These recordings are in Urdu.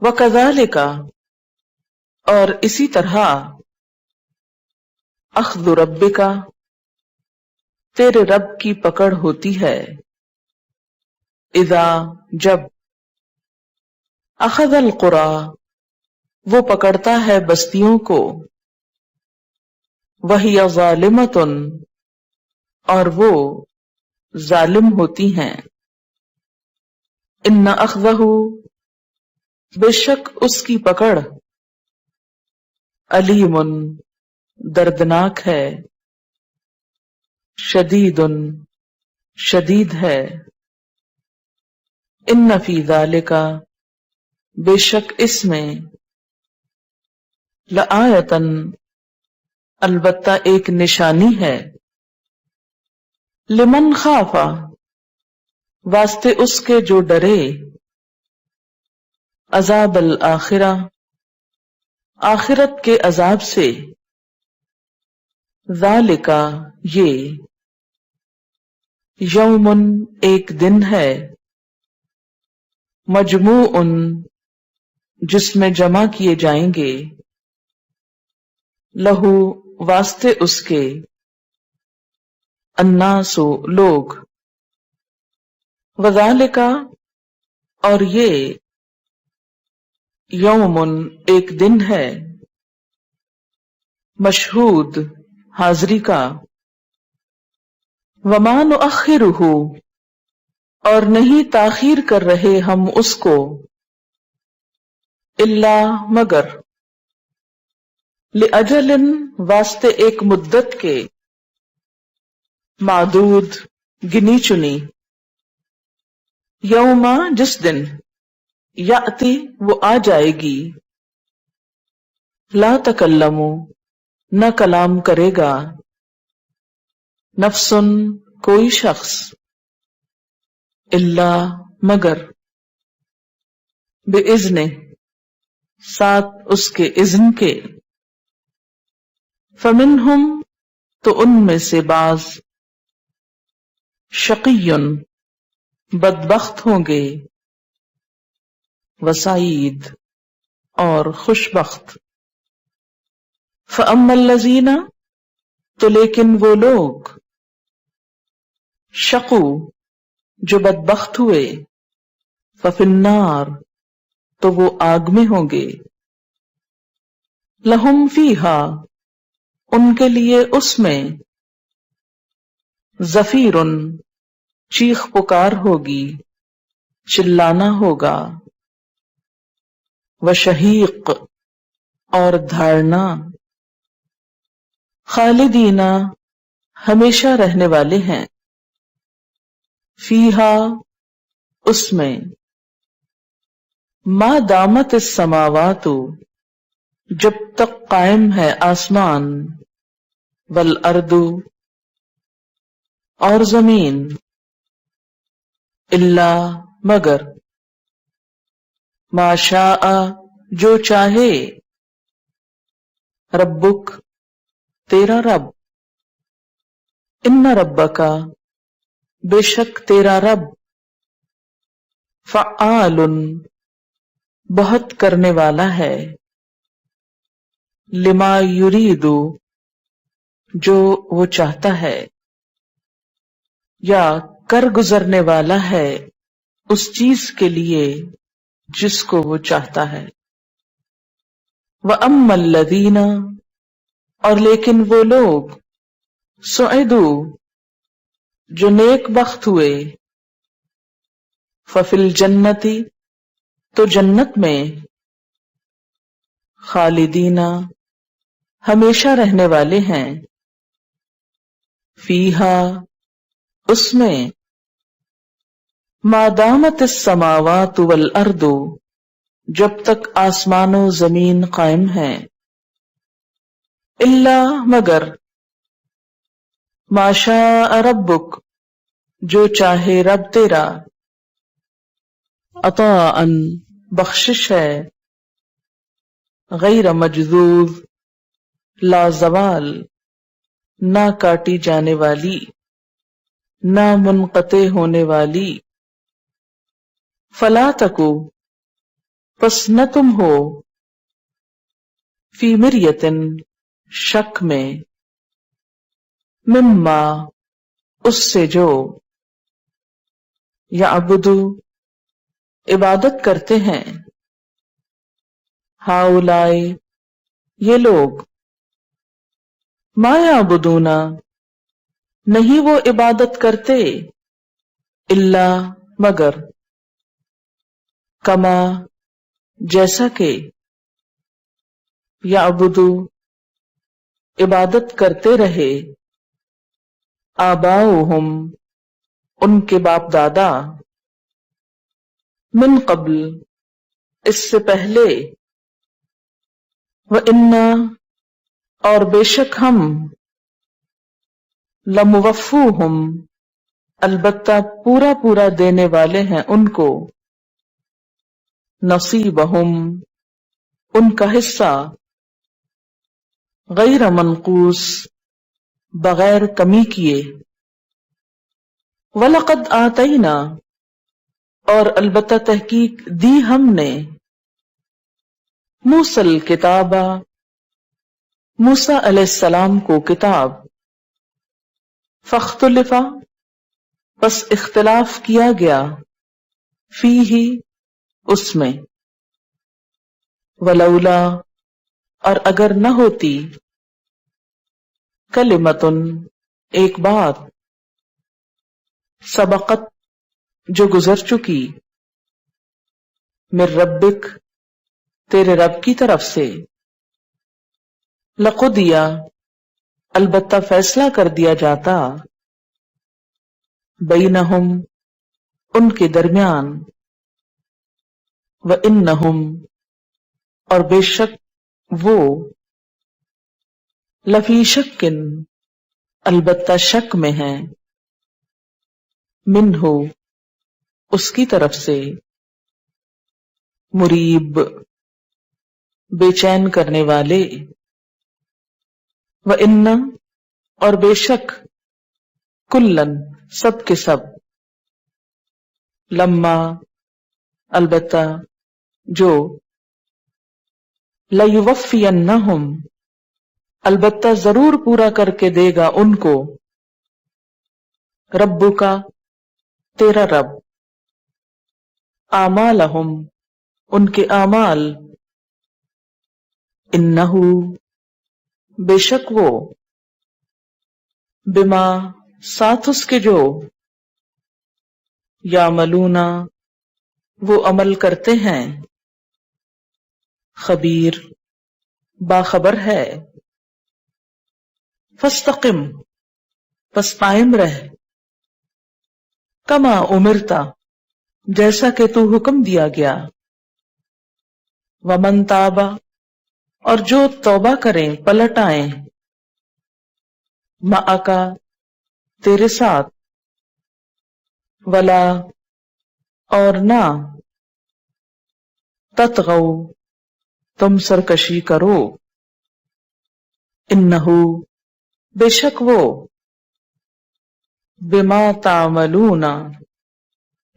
وَكَذَلِكَ اور اسی طرح اخذ ربک تیرے رب کی پکڑ ہوتی ہے، اذا جب اخذ القری وہ پکڑتا ہے بستیوں کو، وہی ظالمۃ اور وہ ظالم ہوتی ہیں، ان اخذہ بے شک اس کی پکڑ علیم دردناک ہے، شدید شدید ہے، ان فی ذالک بے شک اس میں لآیۃ البتہ ایک نشانی ہے، لمن خاف واسطے اس کے جو ڈرے، عذاب الآخرہ آخرت کے عذاب سے، ذالک یہ یوم ایک دن ہے، مجموع جس میں جمع کیے جائیں گے، لہو واسطے اس کے، الناس لوگ، وذالک اور یہ یوم ایک دن ہے، مشہود حاضری کا، وما نؤخرہ اور نہیں تاخیر کر رہے ہم اس کو، الا مگر، لأجل واسطے ایک مدت کے، معدود گنی چنی، یوم جس دن، یأتی وہ آ جائے گی، لا تکلم نہ کلام کرے گا، نفس کوئی شخص، الا مگر، بإذن ساتھ اس کے اذن کے، فمنہم تو ان میں سے بعض، شقی بدبخت ہوں گے، وسعید اور خوش بخت، فأما الذین تو لیکن وہ لوگ، شقو جو بدبخت ہوئے، ففی النار تو وہ آگ میں ہوں گے، لہم فیہا ان کے لیے اس میں، زفیر چیخ پکار ہوگی، چلانا ہوگا، وشہیق اور دھاڑنا، خالدین ہمیشہ رہنے والے ہیں، فیہا اس میں، ما دامت السماوات جب تک قائم ہے آسمان، والارض اور زمین، الا مگر، ما شاء جو چاہے، ربک تیرا رب، ان ربک بے شک تیرا رب، فعال بہت کرنے والا ہے، لما یرید جو وہ چاہتا ہے، یا کر گزرنے والا ہے اس چیز کے لیے جس کو وہ چاہتا ہے، وَأَمَّا الَّذِينَ اور لیکن وہ لوگ، سعدوا جو نیک بخت ہوئے، ففی الجنت تو جنت میں، خالدین ہمیشہ رہنے والے ہیں، فیہا اس میں، ما دامت السماوات والارض جب تک آسمان و زمین قائم ہیں، الا مگر، ما شاء ربک جو چاہے رب تیرا، عطاء بخشش ہے، غیر مجذوذ لا زوال نہ کاٹی جانے والی، نہ منقطع ہونے والی، فلا تکو پس نہ تم ہو فی مریتن شک میں مما اس سے جو یعبدو عبادت کرتے ہیں ہاؤلائی یہ لوگ ما یعبدون نہیں وہ عبادت کرتے الا مگر کما جیسا کہ یعبدو عبادت کرتے رہے آباؤہم ان کے باپ دادا من قبل اس سے پہلے وَإِنَّا اور بے شک ہم لَمُوَفُّوهُم البتہ پورا پورا دینے والے ہیں ان کو نصیبہم ان کا حصہ غیر منقوص بغیر کمی کیے وَلَقَدْ آتَيْنَا اور البتہ تحقیق دی ہم نے موسیٰ الکتاب موسیٰ علیہ السلام کو کتاب فاختلف پس اختلاف کیا گیا فیہ اس میں ولولا اور اگر نہ ہوتی کلمتن ایک بات سبقت جو گزر چکی من ربک تیرے رب کی طرف سے لقضیا البتہ فیصلہ کر دیا جاتا بینہم ان کے درمیان وانہم اور بے شک وہ لفی شکن البتہ شک میں ہیں منہ اس کی طرف سے مریب بے چین کرنے والے وَإِنَّ اور بے شک کلن سب کے سب لما البتہ جو لَيُوَفِّيَنَّهُمْ البتہ ضرور پورا کر کے دے گا ان کو ربو کا تیرا رب اعمالہم ان کے اعمال انہو بے شک وہ بما ساتھ اس کے جو یعملون وہ عمل کرتے ہیں خبیر باخبر ہے فاستقم پس قائم رہ کما امرتا جیسا کہ تو حکم دیا گیا ومن تابا اور جو توبہ کریں پلٹ آئیں معاکا تیرے ساتھ ولا اور نہ تطغوا تم سرکشی کرو انہو بے شک وہ بما تعملون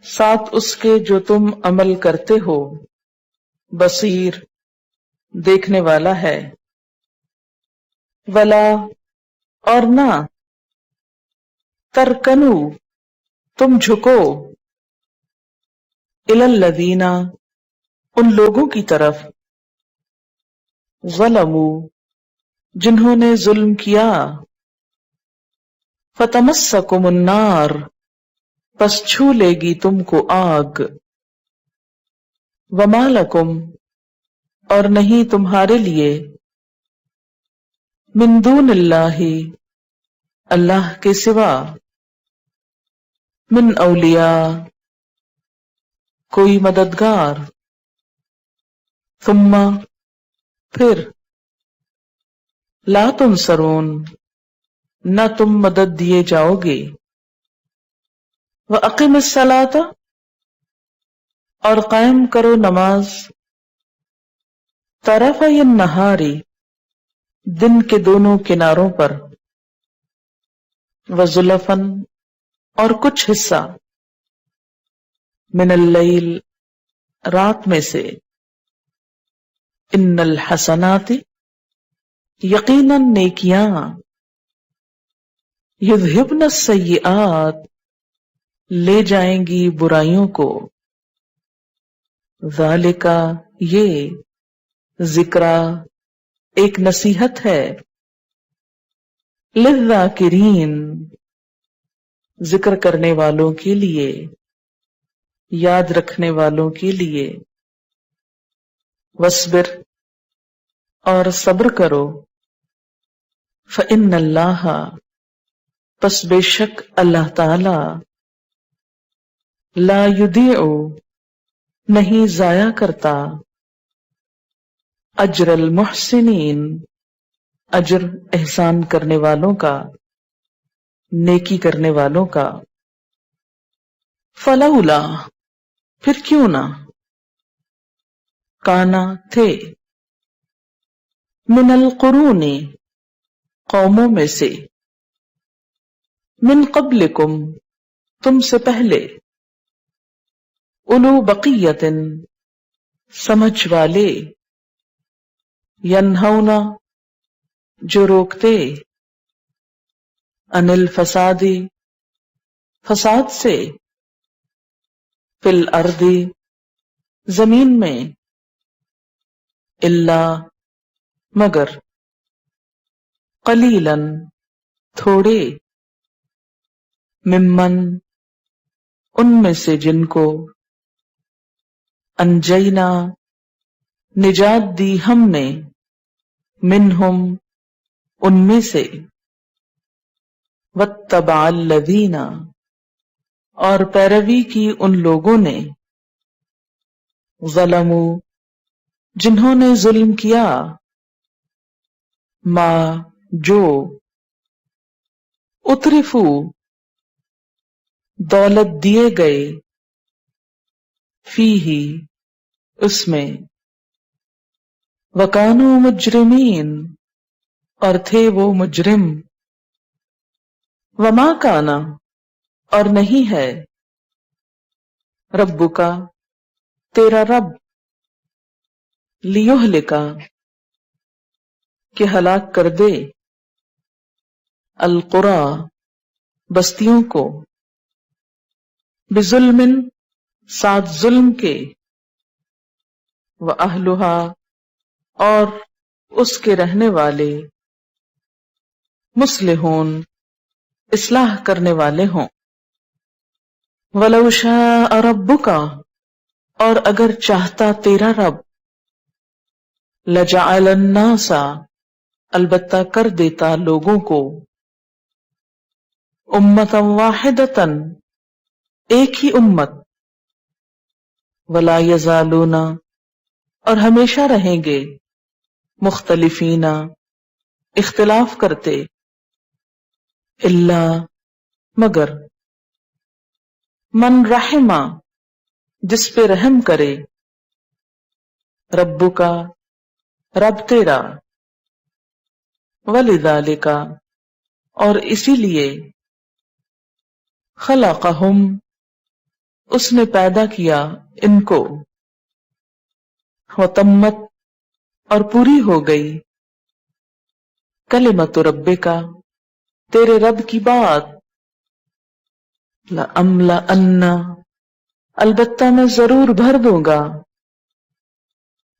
ساتھ اس کے جو تم عمل کرتے ہو بصیر دیکھنے والا ہے ولا اور نہ ترکنو تم جھکو الی الذین ان لوگوں کی طرف ظلموا جنہوں نے ظلم کیا فتمسکم النار پس چھو لے گی تم کو آگ وما لکم اور نہیں تمہارے لیے من دون اللہ اللہ کے سوا من اولیاء کوئی مددگار ثم پھر لا تنصرون نہ تم مدد دیے جاؤ گے وَأَقِمِ الصَّلَاةَ اور قائم کرو نماز طرفَيِ النَّهَارِ دن کے دونوں کناروں پر وَزُلَفًا اور کچھ حصہ من اللیل رات میں سے ان الحسنات، یقیناً نیکیاں، یذہبن السیئات، لے جائیں گی برائیوں کو، ذالک، یہ، ذکرہ، ایک نصیحت ہے، للذاکرین، ذکر کرنے والوں کے لیے، یاد رکھنے والوں کے لیے، وَاصْبِرْ، اور صبر کرو، فَإِنَّ اللَّهَ، پس بے شک اللہ تعالی، لا یضیع، نہیں ضائع کرتا، اجر المحسنین، اجر احسان کرنے والوں کا، نیکی کرنے والوں کا، فلولا، پھر کیوں نہ، کانا، تھے، من القرون، قوموں میں سے، من قبلکم، تم سے پہلے، اولو بقیت، سمجھ والے، ینہونا، جو روکتے، عن الفساد، فساد سے، فی الارض، زمین میں، الا، مگر، قلیلاً، تھوڑے، ممن، ان میں سے جن کو، انجینا، نجات دی ہم نے، منہم، ان میں سے، واتبع الذین، اور پیروی کی ان لوگوں نے، ظلموا، جنہوں نے ظلم کیا، ما، جو، اترفو، دولت دیے گئے، فیہ، اس میں، وکانوا مجرمین، اور تھے وہ مجرم، وما کانا، اور نہیں ہے، ربک، تیرا رب، لیہلکا، کہ ہلاک کر دے، القری، بستیوں کو، بظلم، ساتھ ظلم کے، وَأَهْلُهَا، اور اس کے رہنے والے، مصلحون، اصلاح کرنے والے ہوں، وَلَوْ شَاءَ رَبُّكَ، اور اگر چاہتا تیرا رب، لَجَعَلَ النَّاسَ، البتہ کر دیتا لوگوں کو، اُمَّةً وَاحِدَةً، ایک ہی امت، وَلَا يَزَالُونَ، اور ہمیشہ رہیں گے، مختلفین، اختلاف کرتے، الا، مگر، من رحمہ، جس پہ رحم کرے، ربک، رب تیرا، وَلِذَالِکَ، اور اسی لیے، خلقہم، اس نے پیدا کیا ان کو، وتمت، اور پوری ہو گئی، کلمۃ ربک، تیرے رب کی بات، لَأَمْلَأَنَّ، البتہ میں ضرور بھر دوں گا،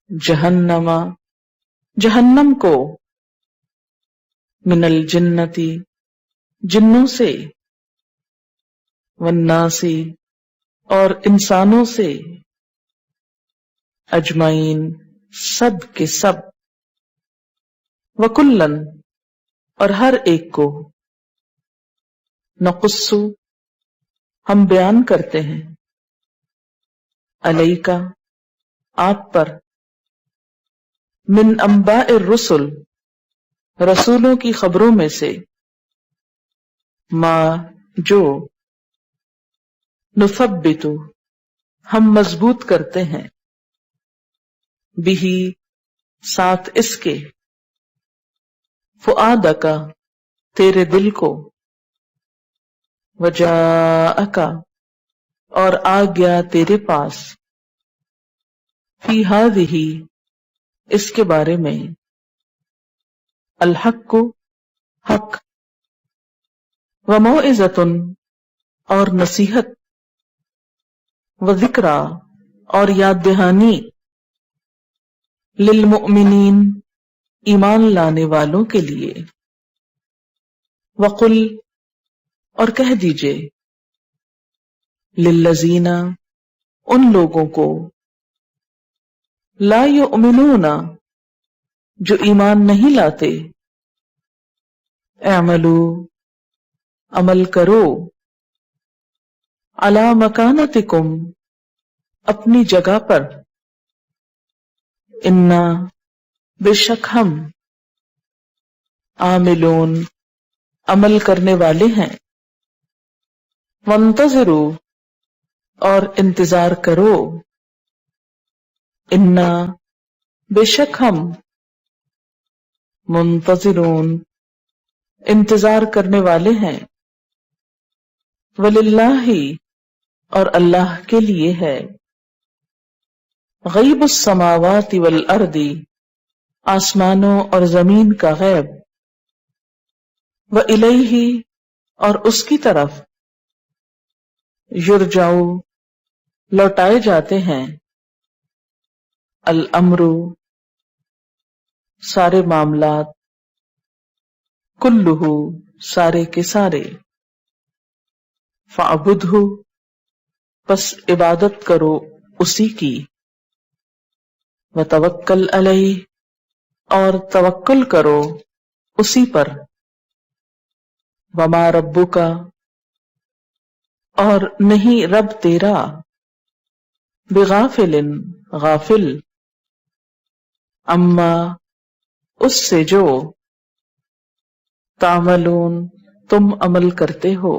جہنم، جہنم کو، من الجنتی، جنوں سے، والناس، اور انسانوں سے، اجمعین، سب کے سب، وکلن، اور ہر ایک کو، نقص، ہم بیان کرتے ہیں، علیکا، آپ پر، من انباء الرسل، رسولوں کی خبروں میں سے، ما، جو، نثبت، ہم مضبوط کرتے ہیں، بہی، ساتھ اس کے، فؤادک، تیرے دل کو، وجاءک، اور آ گیا تیرے پاس، فی ہذہ، اس کے بارے میں، الحق کو حق، وموعظۃ اور نصیحت، وذکریٰ اور یاد دہانی، للمؤمنین ایمان لانے والوں کے لیے، وقل اور کہہ دیجئے، للذین ان لوگوں کو، لا یؤمنون جو ایمان نہیں لاتے، اعملوا عمل کرو، علی مکانتکم اپنی جگہ پر، انا بے شک ہم، عاملون عمل کرنے والے ہیں، وانتظروا اور انتظار کرو، انا بے شک ہم، منتظرون انتظار کرنے والے ہیں، وللہ اور اللہ کے لیے ہے، غیب السماوات والارض آسمانوں اور زمین کا غیب، وإلیہ اور اس کی طرف، یرجعو لوٹائے جاتے ہیں، الامر سارے معاملات، کلہ سارے کے سارے، فاعبدہ پس عبادت کرو اسی کی، وتوکل علیہ اور توکل کرو اسی پر، وما ربک اور نہیں رب تیرا، بغافل غافل، اما اس سے جو، تعملون تم عمل کرتے ہو۔